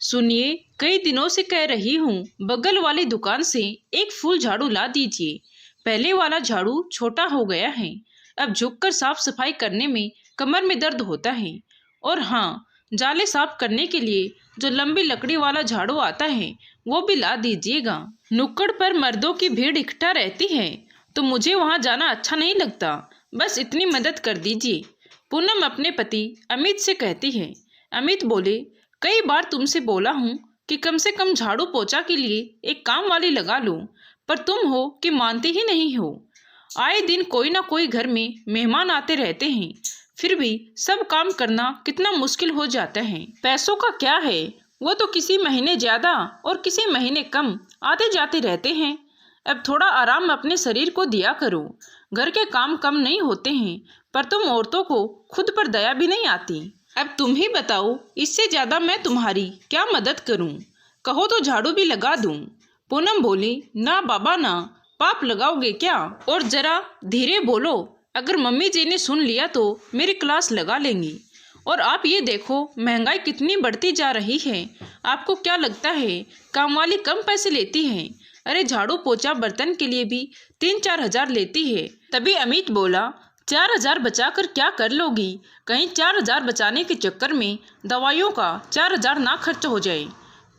सुनिए, कई दिनों से कह रही हूँ बगल वाली दुकान से एक फुल झाड़ू ला दीजिए। पहले वाला झाड़ू छोटा हो गया है। अब झुककर साफ सफाई करने में कमर में दर्द होता है। और हाँ, जाले साफ करने के लिए जो लंबी लकड़ी वाला झाड़ू आता है वो भी ला दीजिएगा। नुक्कड़ पर मर्दों की भीड़ इकट्ठा रहती है तो मुझे वहाँ जाना अच्छा नहीं लगता। बस इतनी मदद कर दीजिए। पूनम अपने पति अमित से कहती है। अमित बोले, कई बार तुमसे बोला हूँ कि कम से कम झाड़ू पोछा के लिए एक काम वाली लगा लो, पर तुम हो कि मानते ही नहीं हो। आए दिन कोई ना कोई घर में मेहमान आते रहते हैं, फिर भी सब काम करना कितना मुश्किल हो जाता है। पैसों का क्या है, वो तो किसी महीने ज्यादा और किसी महीने कम आते जाते रहते हैं। अब थोड़ा आराम अपने शरीर को दिया करो। घर के काम कम नहीं होते हैं, पर तुम औरतों को खुद पर दया भी नहीं आती। अब तुम ही बताओ, इससे ज्यादा मैं तुम्हारी क्या मदद करूं? कहो तो झाड़ू भी लगा दूं। पूनम बोली, ना बाबा ना, पाप लगाओगे क्या? और जरा धीरे बोलो, अगर मम्मी जी ने सुन लिया तो मेरी क्लास लगा लेंगी। और आप ये देखो, महंगाई कितनी बढ़ती जा रही है। आपको क्या लगता है काम वाली कम पैसे लेती है? अरे झाड़ू पोछा बर्तन के लिए भी 3-4 हजार लेती है। तभी अमित बोला, 4 हजार बचा कर क्या कर लोगी? कहीं 4 हजार बचाने के चक्कर में दवाइयों का 4 हजार ना खर्च हो जाए।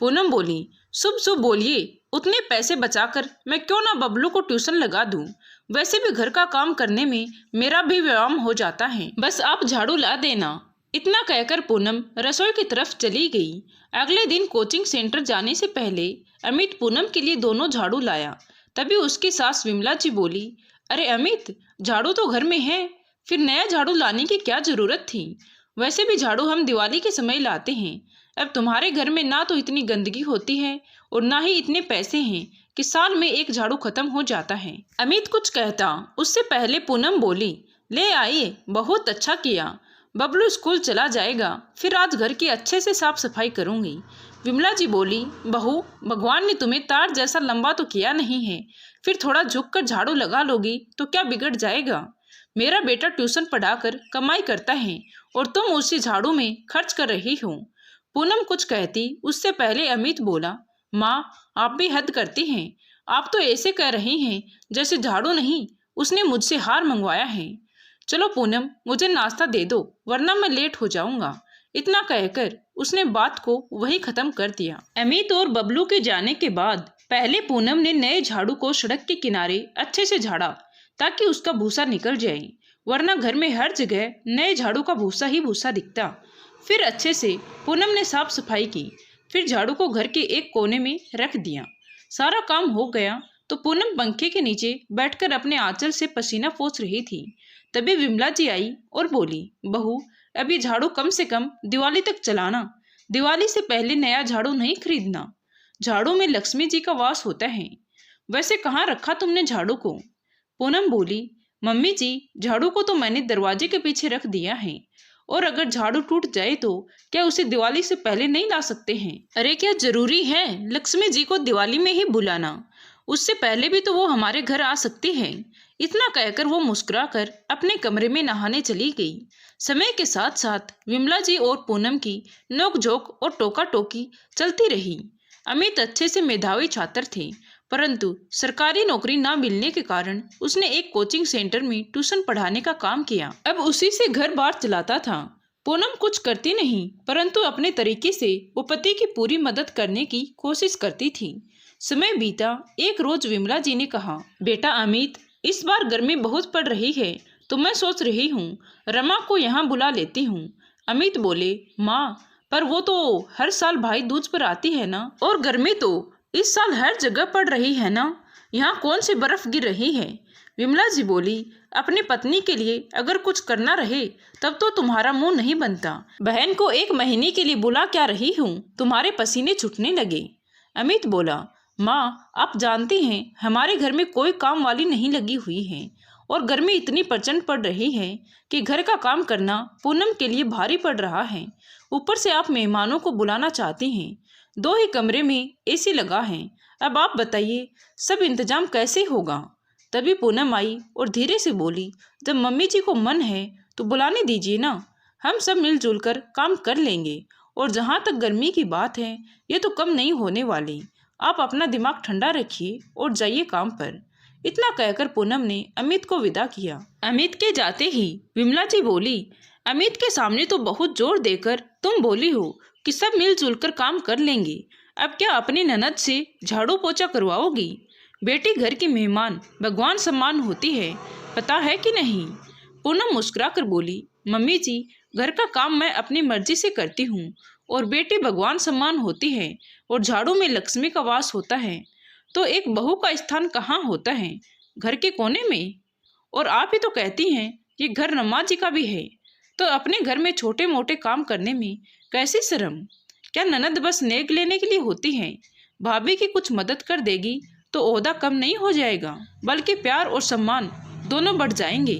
पूनम बोली, शुभ शुभ बोलिए, उतने पैसे बचाकर मैं क्यों ना बबलू को ट्यूशन लगा दूं। वैसे भी घर का काम करने में मेरा भी व्यायाम हो जाता है। बस आप झाड़ू ला देना। इतना कहकर पूनम रसोई की तरफ चली गई। अगले दिन कोचिंग सेंटर जाने से पहले अमित पूनम के लिए दोनों झाड़ू लाया। तभी उसकी सास विमला जी बोली, अरे अमित, झाड़ू तो घर में है, फिर नया झाड़ू लाने की क्या जरूरत थी? वैसे भी झाड़ू हम दिवाली के समय लाते हैं। अब तुम्हारे घर में ना तो इतनी गंदगी होती है और ना ही इतने पैसे हैं कि साल में एक झाड़ू खत्म हो जाता है। अमित कुछ कहता उससे पहले पूनम बोली, ले आइए, बहुत अच्छा किया। बबलू स्कूल चला जाएगा, फिर आज घर की अच्छे से साफ सफाई करूंगी। विमला जी बोली, बहू, भगवान ने तुम्हें तार जैसा लंबा तो किया नहीं है, फिर थोड़ा झुककर झाड़ू लगा लोगी तो क्या बिगड़ जाएगा? मेरा बेटा ट्यूशन पढ़ाकर कमाई करता है और तुम उसी झाड़ू में खर्च कर रही हो। पूनम कुछ कहती उससे पहले अमित बोला, माँ, आप भी हद करती हैं। आप तो ऐसे कह रही हैं जैसे झाड़ू नहीं, उसने मुझसे हार मंगवाया है। चलो पूनम, मुझे नाश्ता दे दो, वरना मैं लेट हो जाऊंगा। इतना कहकर उसने बात को वही खत्म कर दिया। अमित और बबलू के जाने के बाद पहले पूनम ने नए झाड़ू को सड़क के किनारे अच्छे से झाड़ा ताकि उसका भूसा निकल जाए, वरना घर में हर जगह नए झाड़ू का भूसा ही भूसा दिखता। फिर अच्छे से पूनम ने साफ सफाई की। फिर झाड़ू को घर के एक कोने में रख दिया। सारा काम हो गया तो पूनम पंखे के नीचे बैठकर अपने आंचल से पसीना पोंछ रही थी। तभी विमला जी आई और बोली, बहू, अभी झाड़ू कम से कम दिवाली तक चलाना। दिवाली से पहले नया झाड़ू नहीं खरीदना। झाड़ू में लक्ष्मी जी का वास होता है। वैसे कहाँ रखा तुमने झाड़ू को? पूनम बोली, मम्मी जी, झाड़ू को तो मैंने दरवाजे के पीछे रख दिया है, और अगर झाड़ू टूट जाए तो क्या उसे दिवाली से पहले नहीं ला सकते हैं? अरे क्या जरूरी है लक्ष्मी जी को दिवाली में ही बुलाना? उससे पहले भी तो वो हमारे घर आ सकती है। इतना कहकर वो मुस्कुराकर अपने कमरे में नहाने चली गई। समय के साथ साथ विमला जी और पूनम की नोकझोंक और टोका टोकी चलती रही। अमित अच्छे से मेधावी छात्र थे, परंतु सरकारी नौकरी न मिलने के कारण उसने एक कोचिंग सेंटर में ट्यूशन पढ़ाने का काम किया। अब उसी से घर बार चलाता था। पूनम कुछ करती नहीं, परंतु अपने तरीके से वो पति की पूरी मदद करने की कोशिश करती थी। समय बीता। एक रोज विमला जी ने कहा, बेटा अमित, इस बार गर्मी बहुत पड़ रही है तो मैं सोच रही हूँ रमा को यहाँ बुला लेती हूँ। अमित बोले, माँ, पर वो तो हर साल भाई दूज पर आती है ना, और गर्मी तो इस साल हर जगह पड़ रही है ना, यहाँ कौन सी बर्फ गिर रही है? विमला जी बोली, अपनी पत्नी के लिए अगर कुछ करना रहे तब तो तुम्हारा मुंह नहीं बनता। बहन को 1 महीने के लिए बुला क्या रही हूँ, तुम्हारे पसीने छूटने लगे। अमित बोला, माँ, आप जानती हैं हमारे घर में कोई काम वाली नहीं लगी हुई है, और गर्मी इतनी प्रचंड पड़ रही है कि घर का काम करना पूनम के लिए भारी पड़ रहा है। ऊपर से आप मेहमानों को बुलाना चाहती हैं। 2 ही कमरे में एसी लगा है। अब आप बताइए सब इंतजाम कैसे होगा? तभी पूनम आई और धीरे से बोली, जब मम्मी जी को मन है तो बुलाने दीजिए ना, हम सब मिलजुल कर काम कर लेंगे और जहाँ तक गर्मी की बात है, ये तो कम नहीं होने वाली। आप अपना दिमाग ठंडा रखिए और जाइए काम पर। इतना कहकर पूनम ने अमित को विदा किया। अमित के जाते ही विमला जी बोली, अमित के सामने तो बहुत जोर देकर तुम बोली हो कि सब मिलजुल कर काम कर लेंगे। अब क्या अपनी ननद से झाड़ू पोछा करवाओगी? बेटी घर की मेहमान भगवान सम्मान होती है, पता है कि नहीं? पूनम मुस्कुरा कर बोली, मम्मी जी, घर का काम मैं अपनी मर्जी से करती हूँ और बेटी भगवान सम्मान होती है और झाड़ू में लक्ष्मी का वास होता है, तो एक बहू का स्थान कहाँ होता है? घर के कोने में। और आप ही तो कहती हैं ये घर रमा जी का भी है, तो अपने घर में छोटे मोटे काम करने में कैसी शर्म? क्या ननद बस नेक लेने के लिए होती है? भाभी की कुछ मदद कर देगी तो ओहदा कम नहीं हो जाएगा, बल्कि प्यार और सम्मान दोनों बढ़ जाएंगे।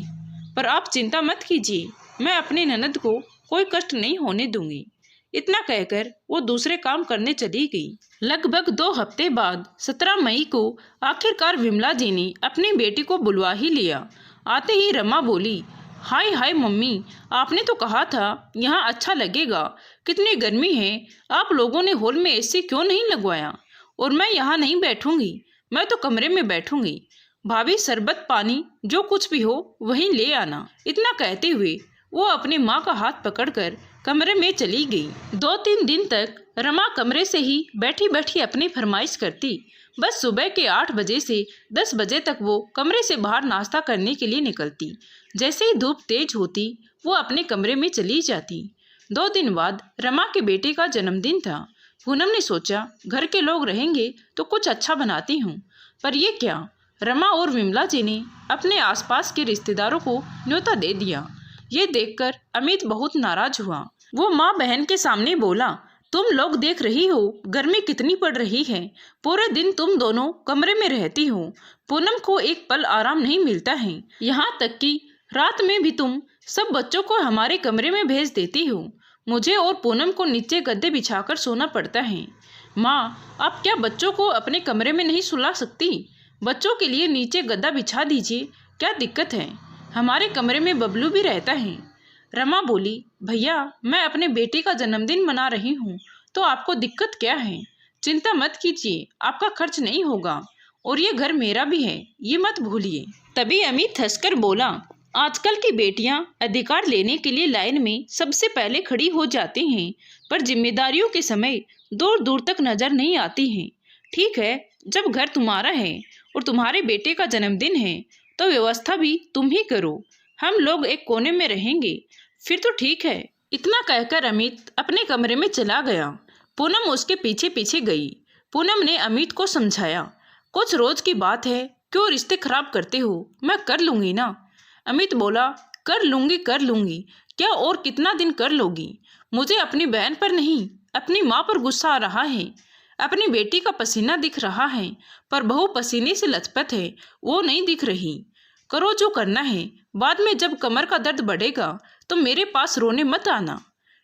पर आप चिंता मत कीजिए, मैं अपनी ननद को कोई कष्ट नहीं होने दूंगी। इतना कहकर वो दूसरे काम करने चली गई। लगभग 2 हफ्ते बाद 17 मई को आखिरकार विमला जी ने अपनी बेटी को बुलवा ही लिया। आते ही रमा बोली, हाय हाय मम्मी, आपने तो कहा था यहाँ अच्छा लगेगा, कितनी गर्मी है, आप लोगों ने हॉल में एसी क्यों नहीं लगवाया? और मैं यहाँ नहीं बैठूंगी, मैं तो कमरे में बैठूंगी। भाभी शरबत पानी जो कुछ भी हो वहीं ले आना। इतना कहते हुए वो अपनी माँ का हाथ पकड़कर कमरे में चली गई। 2-3 दिन तक रमा कमरे से ही बैठी बैठी अपनी फरमाइश करती। बस सुबह के 8 बजे से 10 बजे तक वो कमरे से बाहर नाश्ता करने के लिए निकलती। जैसे ही धूप तेज होती वो अपने कमरे में चली जाती। 2 दिन बाद रमा के बेटे का जन्मदिन था। पूनम ने सोचा घर के लोग रहेंगे तो कुछ अच्छा बनाती हूँ, पर ये क्या, रमा और विमला जी ने अपने आसपास के रिश्तेदारों को न्योता दे दिया। ये देखकर अमित बहुत नाराज हुआ। वो माँ बहन के सामने बोला, तुम लोग देख रही हो गर्मी कितनी पड़ रही है, पूरे दिन तुम दोनों कमरे में रहती हो, पूनम को एक पल आराम नहीं मिलता है, यहाँ तक कि रात में भी तुम सब बच्चों को हमारे कमरे में भेज देती हो। मुझे और पूनम को नीचे गद्दे बिछाकर सोना पड़ता है। माँ, आप क्या बच्चों को अपने कमरे में नहीं सुला सकती? बच्चों के लिए नीचे गद्दा बिछा दीजिए, क्या दिक्कत है? हमारे कमरे में बबलू भी रहता है। रमा बोली, भैया मैं अपने बेटे का जन्मदिन मना रही हूँ, तो आपको दिक्कत क्या है? चिंता मत कीजिए, आपका खर्च नहीं होगा और ये घर मेरा भी है, ये मत भूलिए। तभी अमित हंसकर बोला, आजकल की बेटियां अधिकार लेने के लिए लाइन में सबसे पहले खड़ी हो जाती हैं, पर जिम्मेदारियों के समय दूर दूर तक नजर नहीं आती हैं। ठीक है, जब घर तुम्हारा है और तुम्हारे बेटे का जन्मदिन है तो व्यवस्था भी तुम ही करो, हम लोग एक कोने में रहेंगे, फिर तो ठीक है। इतना कहकर अमित अपने कमरे में चला गया। पूनम उसके पीछे पीछे गई। पूनम ने अमित को समझाया, कुछ रोज की बात है, क्यों रिश्ते खराब करते हो, मैं कर लूंगी ना। अमित बोला, कर लूंगी क्या, और कितना दिन कर लोगी? मुझे अपनी बहन पर नहीं अपनी माँ पर गुस्सा आ रहा है। अपनी बेटी का पसीना दिख रहा है, पर बहू पसीने से लथपथ है, वो नहीं दिख रही। करो जो करना है, बाद में जब कमर का दर्द बढ़ेगा तो मेरे पास रोने मत आना।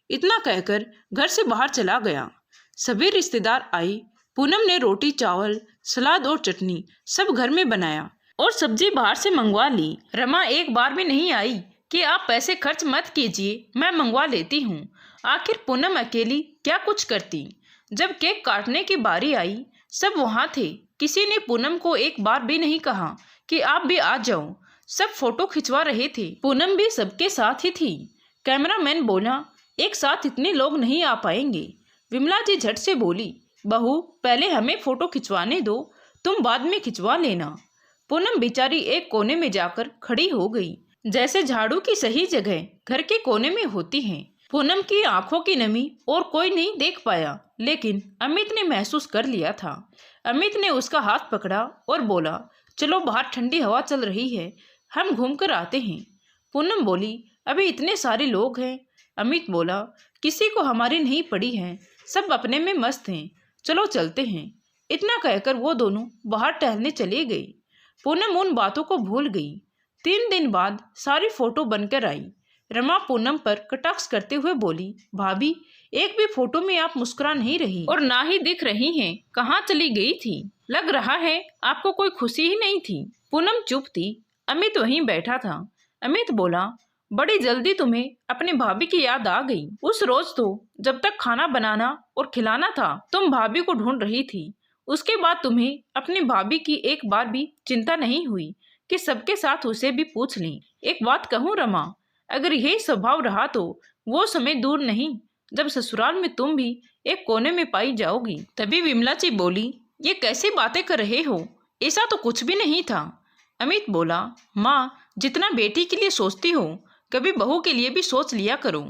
इतना कहकर घर से बाहर चला गया। सभी रिश्तेदार आए। पूनम ने रोटी चावल सलाद और चटनी सब घर में बनाया और सब्जी बाहर से मंगवा ली। रमा एक बार भी नहीं आई कि आप पैसे खर्च मत कीजिए, मैं मंगवा लेती हूँ। आखिर पूनम अकेली क्या कुछ करती। जब केक काटने की बारी आई सब वहाँ थे। किसी ने पूनम को एक बार भी नहीं कहा कि आप भी आ जाओ। सब फोटो खिंचवा रहे थे, पूनम भी सबके साथ ही थी। कैमरामैन बोला, एक साथ इतने लोग नहीं आ पाएंगे। विमला जी झट से बोली, बहू पहले हमें फोटो खिंचवाने दो, तुम बाद में खिंचवा लेना। पूनम बेचारी एक कोने में जाकर खड़ी हो गई, जैसे झाड़ू की सही जगह घर के कोने में होती है। पूनम की आंखों की नमी और कोई नहीं देख पाया, लेकिन अमित ने महसूस कर लिया था। अमित ने उसका हाथ पकड़ा और बोला, चलो बाहर ठंडी हवा चल रही है, हम घूम कर आते हैं। पूनम बोली, अभी इतने सारे लोग हैं। अमित बोला, किसी को हमारी नहीं पड़ी है, सब अपने में मस्त हैं, चलो चलते हैं। इतना कहकर वो दोनों बाहर टहलने चले गए। पूनम उन बातों को भूल गई। 3 दिन बाद सारी फोटो बनकर आई। रमा पूनम पर कटाक्ष करते हुए बोली, भाभी एक भी फोटो में आप मुस्कुरा नहीं रही और ना ही दिख रही हैं, कहाँ चली गई थी? लग रहा है आपको कोई खुशी ही नहीं थी। पूनम चुप थी। अमित वहीं बैठा था। अमित बोला, बड़ी जल्दी तुम्हें अपनी भाभी की याद आ गई। उस रोज तो जब तक खाना बनाना और खिलाना था तुम भाभी को ढूंढ रही थी। उसके बाद तुम्हें अपनी भाभी की एक बार भी चिंता नहीं हुई कि सबके साथ उसे भी पूछ लें। एक बात कहूँ रमा, अगर यही स्वभाव रहा तो वो समय दूर नहीं जब ससुराल में तुम भी एक कोने में पाई जाओगी। तभी विमला जी बोली, ये कैसी बातें कर रहे हो, ऐसा तो कुछ भी नहीं था। अमित बोला, माँ जितना बेटी के लिए सोचती हो कभी बहू के लिए भी सोच लिया करो।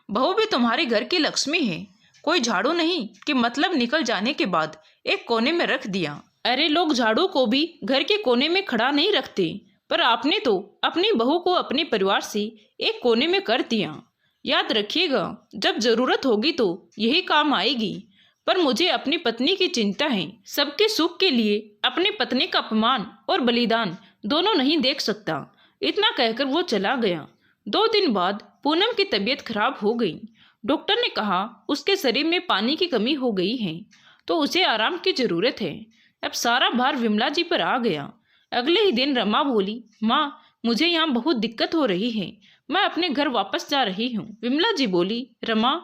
बहू भी तुम्हारे घर की लक्ष्मी है, कोई झाड़ू नहीं कि मतलब निकल जाने के बाद एक कोने में रख दिया। अरे लोग झाड़ू को भी घर के कोने में खड़ा नहीं रखते, पर आपने तो अपनी बहू को अपने परिवार से एक कोने में कर दिया। याद रखिएगा, जब जरूरत होगी तो यही काम आएगी। पर मुझे अपनी पत्नी की चिंता है। सबके सुख के लिए अपनी पत्नी का अपमान और बलिदान दोनों नहीं देख सकता। इतना कहकर वो चला गया। 2 दिन बाद पूनम की तबीयत खराब हो गई। डॉक्टर ने कहा उसके शरीर में पानी की कमी हो गई है तो उसे आराम की जरूरत है। अब सारा भार विमला जी पर आ गया। अगले ही दिन रमा बोली, माँ मुझे यहाँ बहुत दिक्कत हो रही है, मैं अपने घर वापस जा रही हूँ। विमला जी बोली, रमा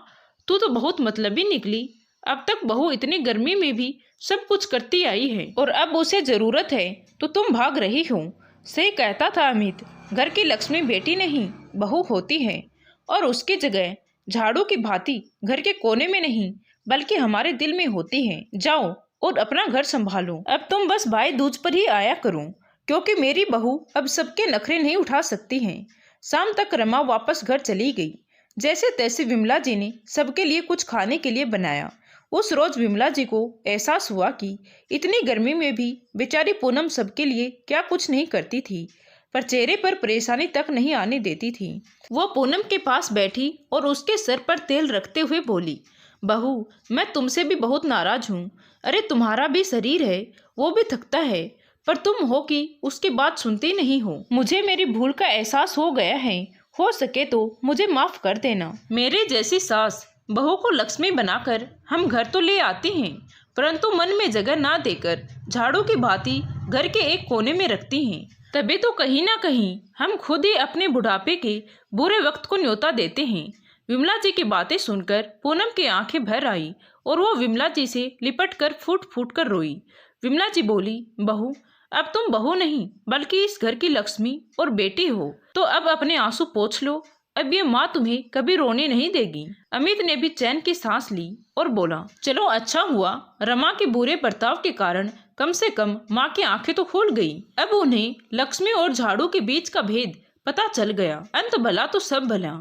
तू तो बहुत मतलबी निकली। अब तक बहू इतनी गर्मी में भी सब कुछ करती आई है और अब उसे जरूरत है तो तुम भाग रही हो। सही कहता था अमित, घर की लक्ष्मी बेटी नहीं बहू होती है और उसकी जगह झाड़ू की भांति घर के कोने में नहीं बल्कि हमारे दिल में होती है। जाओ और अपना घर संभालो। अब तुम बस भाई दूज पर ही आया करो क्योंकि मेरी बहू अब सबके नखरे नहीं उठा सकती है। शाम तक रमा वापस घर चली गई। जैसे तैसे विमला जी ने सबके लिए कुछ खाने के लिए बनाया। उस रोज विमला जी को एहसास हुआ कि इतनी गर्मी में भी बेचारी पूनम सबके लिए क्या कुछ नहीं करती थी, पर चेहरे पर परेशानी तक नहीं आने देती थी। वो पूनम के पास बैठी और उसके सर पर तेल रखते हुए बोली, बहू मैं तुमसे भी बहुत नाराज हूँ। अरे तुम्हारा भी शरीर है, वो भी थकता है, पर तुम हो कि उसकी बात सुनती नहीं हो। मुझे मेरी भूल का एहसास हो गया है, हो सके तो मुझे माफ कर देना। मेरे जैसी सास बहू को लक्ष्मी बनाकर हम घर तो ले आती हैं, परंतु मन में जगह ना देकर झाड़ू की भांति घर के एक कोने में रखती हैं। तभी तो कहीं ना कहीं हम खुद ही अपने बुढ़ापे के बुरे वक्त को न्योता देते हैं। विमला जी की बातें सुनकर पूनम की आंखें भर आई और वो विमला जी से लिपट कर फूट फूट कर रोई। विमला जी बोली, बहू अब तुम बहू नहीं बल्कि इस घर की लक्ष्मी और बेटी हो, तो अब अपने आंसू पोंछ लो। अब ये माँ तुम्हें कभी रोने नहीं देगी। अमित ने भी चैन की सांस ली और बोला, चलो अच्छा हुआ रमा के बुरे बर्ताव के कारण कम से कम माँ की आंखें तो खुल गई। अब उन्हें लक्ष्मी और झाड़ू के बीच का भेद पता चल गया। अंत भला तो सब भला।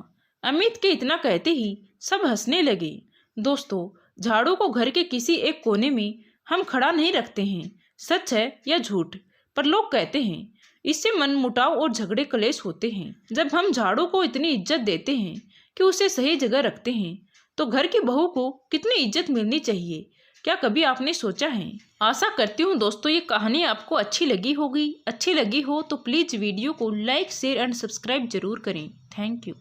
अमित के इतना कहते ही सब हंसने लगे। दोस्तों, झाड़ू को घर के किसी एक कोने में हम खड़ा नहीं रखते हैं, सच है या झूठ, पर लोग कहते हैं इससे मनमुटाव और झगड़े कलेश होते हैं। जब हम झाड़ू को इतनी इज्जत देते हैं कि उसे सही जगह रखते हैं तो घर की बहू को कितनी इज्जत मिलनी चाहिए, क्या कभी आपने सोचा है? आशा करती हूँ दोस्तों ये कहानी आपको अच्छी लगी होगी। अच्छी लगी हो तो प्लीज़ वीडियो को लाइक शेयर एंड सब्सक्राइब जरूर करें। Thank you.